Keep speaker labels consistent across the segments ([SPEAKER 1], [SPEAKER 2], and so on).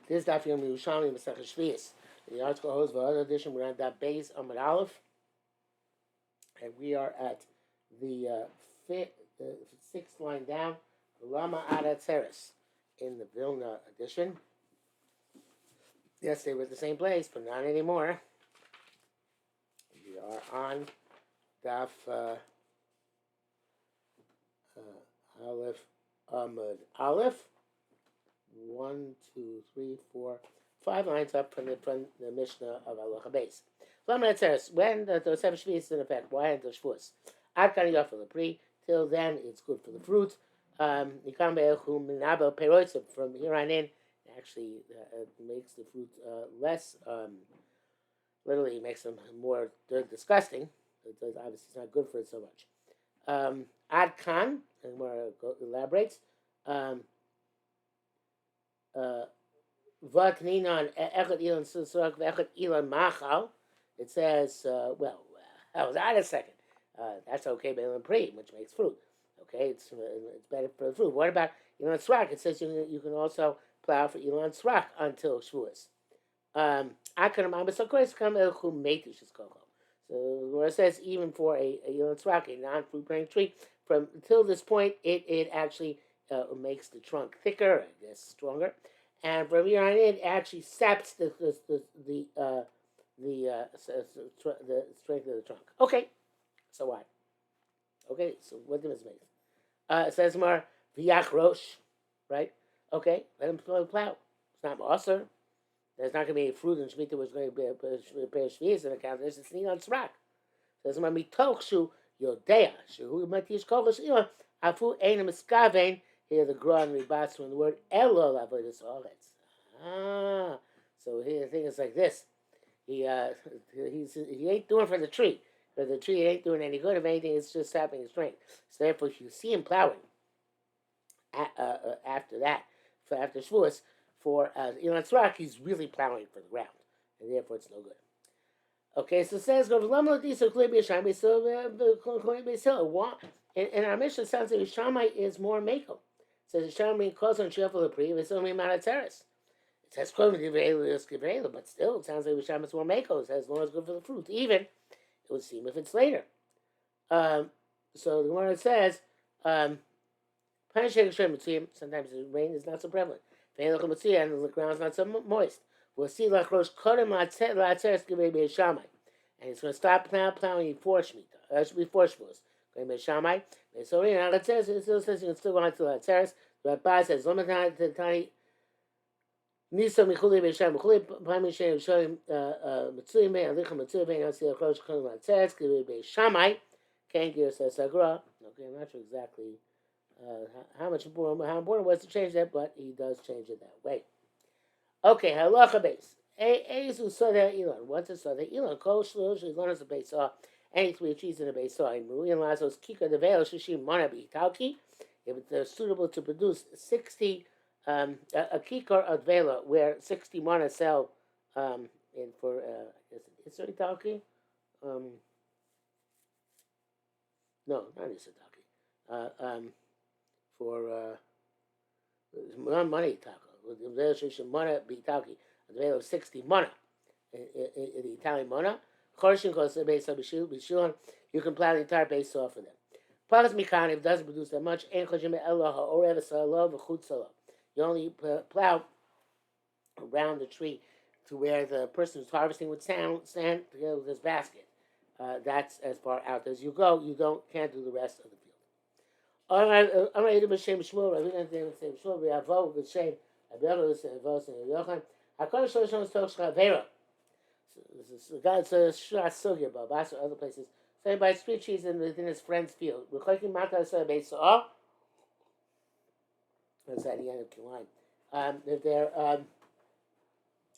[SPEAKER 1] This is Daf Yerushalmi Shevi'is. The article holds the other edition. We're on Daf Beis Amud Aleph, and we are at the sixth line down, Lama Ada Teres, in the Vilna edition. Yes, they were at the same place, but not anymore. We are on Daf Aleph Amud Aleph. 1, 2, 3, 4, 5 lines up from the Mishnah of Halacha Beis. When the Yerushalmi Shevi'is is in effect, why until Shavuos? Ad kan yafel lepri. Till then, it's good for the fruit. From here on in, actually makes the fruit less. Literally makes them more disgusting. Obviously, it's not good for it so much. Ad kan, and more elaborates. It says, how was that a second? That's okay, Beilim Pri, which makes fruit. Okay, it's better for the fruit. What about Ilan Srak? It says you can also plow for Ilan Srak until Shavuos. So where it says even for a Ilan Srak, a non-fruit bearing tree, from until this point, it actually makes the trunk thicker, I guess stronger, and from here on in, it actually saps the strength of the trunk. Okay, so what? Okay, so what difference it makes? It says more v'yach rosh, right? Okay, let him plow. It's not ma'aser. There's not going to be any fruit in Shemitah which is going to be a pair of Shvi'is in account. There's a sneak on Srak. It says more mitoch shu yodea shu matish kolos ilan afu ein miskavein. Here the Gra rebats from the word elol avodas haaretz. So here the thing is like this. He ain't doing for the tree. For the tree, it ain't doing any good. If anything, it's just sapping his strength. So therefore, if you see him plowing after that, after Shavuos, for Ilan Srak, he's really plowing for the ground, and therefore it's no good. Okay, so it says, in our mission, it sounds like Yerushalmi is more Mako. It says Yerushalmi calls on Shefel Pri, it's only Manateres. It says, but still, it sounds like Yerushalmi is more Mako. It says, long as good for the fruit. Even, it would seem if it's later. So the Gemara says, sometimes the rain is not so prevalent. And the ground is not so moist. We'll see like Rosh Kodem Latzeres Givei Beishamai. And he's going to stop plowing before Shemitah. Before Shavuos. Going Beishamai. So now Latzeres, it still says you can still go on to Latzeres. The Rabbi says, Tani Nisa Michuli Beisham Michuli Pami Shem Shoim Matsui Me Alicha Matsui Me Yossi Rosh Kodem Latzeres Givei Beishamai. Ken Gir says Sagra. Okay, I'm not sure exactly how important it was to change that, but he does change it that way. Okay, halacha base. Ezu soda ilan. What's a soda ilan? Kol shlosh ilan is a base saw. Any 3 trees in a base saw. In Maruyan Lazos kika de veil shishim mana bitalki. If it's suitable to produce 60 a kikar of vela where 60 mana sell in for is it italki? No, not italki. For money taco. The mana bitaki. The value of 60 mana in the Italian mana. Chorshin goes to the base of Bishulon. You can plow the entire base off for them. Palas Mikan, if it doesn't produce that much, you only plow around the tree to where the person who's harvesting would stand together with his basket. That's as far out as you go. You can't do the rest of the field. I'm going to say Shmuel. I'm going to say Shmuel. We have vote with shame. I be able to say vote and Yochanan. HaKadosh Shloshon is Tosh Chavera. God says Shas Sugya, Babas or other places. So he buys 3 trees within his friend's field. We're clicking Mata Sa Beis Saw. That's at the end of Kiline.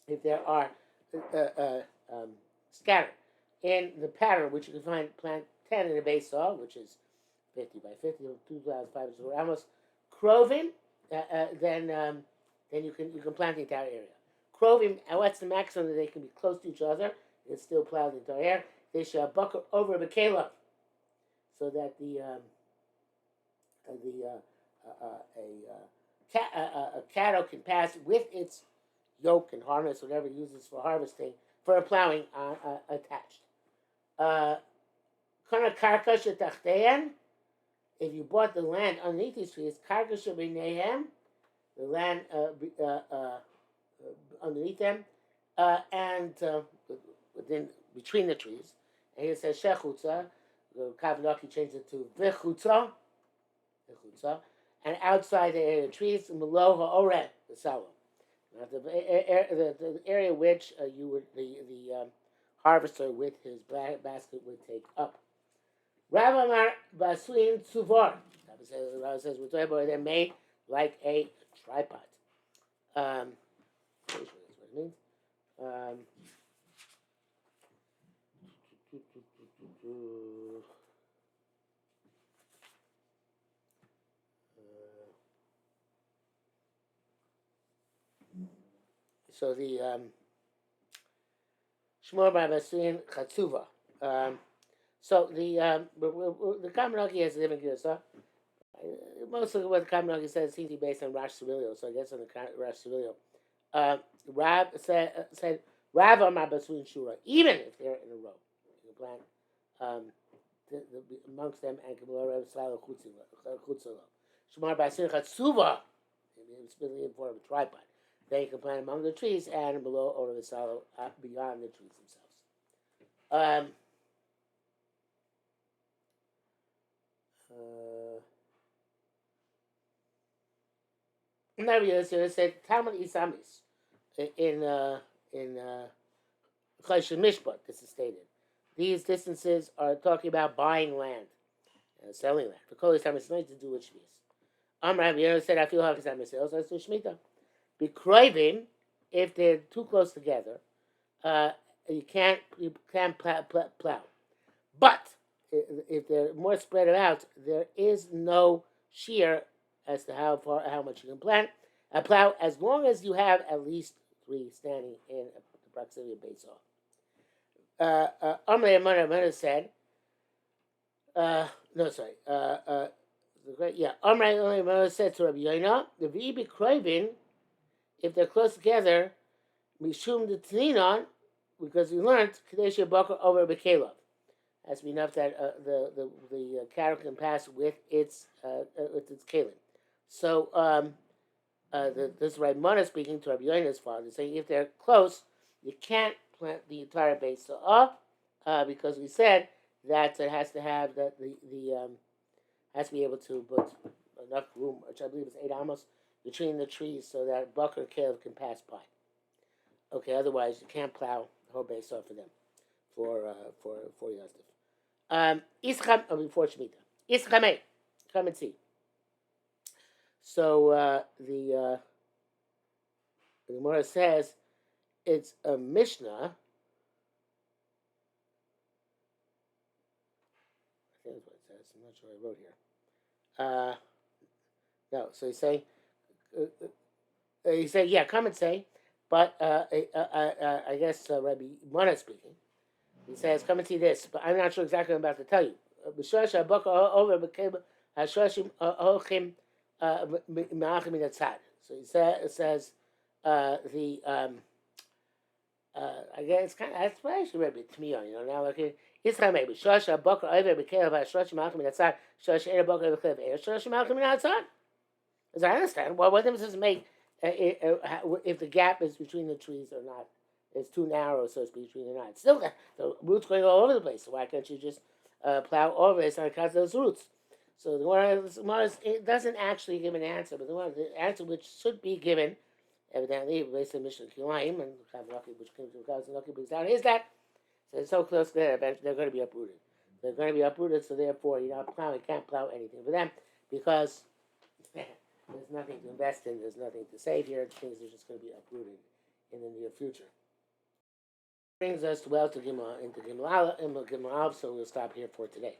[SPEAKER 1] If there are scattered in the pattern, which you can plant 10 in a base saw, which is 50 by 50, 2,500 ramos. Krovim, then you can plant the entire area. Krovim, what's the maximum that they can be close to each other? It's still plowed the entire area. They should buckle over a bekela, so that a cattle can pass with its yoke and harness, whatever it uses for harvesting, for plowing, attached. Kana karka shetachteyan. If you bought the land underneath these trees, karka shebenehem, the land underneath them, and within between the trees. And here it says shechutza. The Kavanaki changed it to vechutza, and outside the area of trees, meloha oret, the salon. The area which you would the harvester with his basket would take up. Rav Amar Basuin Tzuvar. Rav says we're talking about they're made like a tripod. What it means. So the Shmor Bar Basuin Chatzuva. So the Kavanaki has a different girsa. Most of what the Kavanaki says seems to be based on Rosh Civilio, so I guess on the Rosh Civilio. Rav said Rav Amar Basuin Shura, even if they're in a row, you plant amongst them and Kabbalah Silo Chutzalo. Shmar Basuin Chatzuva, it's really in form of a tripod. They can plant among the trees and below or the silo beyond the trees themselves. It said Talmud Isamis in Choshen Mishpat. This is stated. These distances are talking about buying land, selling land. The Kol Isamis is nothing to do with Shvi'is. Rabbi Yehuda said, "I feel how Isamis sales. Let's do Shemitah." Bekroivim, if they're too close together, you can't plow. But if they're more spread out, there is no shear as to how much you can plow, as long as you have at least 3 standing in the proximity of base off. Amr said, Amr said to Rabbi Yoina, the V'i Bekroivim, if they're close together, Mishum the Tninon, because we learned Kadesh Bakar over Bekalov. Has to be enough that the cattle can pass with its kalim. So this is Raimana speaking to Rabbi Yona's father, saying if they're close, you can't plant the entire base up because we said that it has to have the has to be able to put enough room, which I believe is 8 amos, between the trees so that Bakar Caleb can pass by. Okay, otherwise you can't plow the whole base off for them for Yosef. Ischam before Shemitah. Ischamei, come and see. So the Gemara says it's a Mishnah. I think that's what it says. I'm not sure I wrote here. No, so he's saying, yeah, come and say, but I guess Rabbi Mana speaking. He says, come and see this, but I'm not sure exactly what I'm about to tell you. So he says I guess it's kind of, that's why I should read it to me, now look at Israel maybe. Shosha Bokar over Bekev Shosha Malchim outside. Shosha Eda Bokar Bekev Shosha Malchim outside. As I understand, well, what difference does it make if the gap is between the trees or not? It's too narrow, so it's between or not. Still, the roots going all over the place. So why can't you just plow over it on account of those roots? So the Gemara it doesn't actually give an answer, but the answer which should be given, evidently, based on Mishnah Kilayim and which came to Kazanaki brings down, is that so it's so close to that eventually they're going to be uprooted. They're going to be uprooted, so therefore you can't plow anything for them because there's nothing to invest in, there's nothing to save here. Things are just going to be uprooted in the near future. Brings us to Gimel into Gimel Aleph, so we'll stop here for today.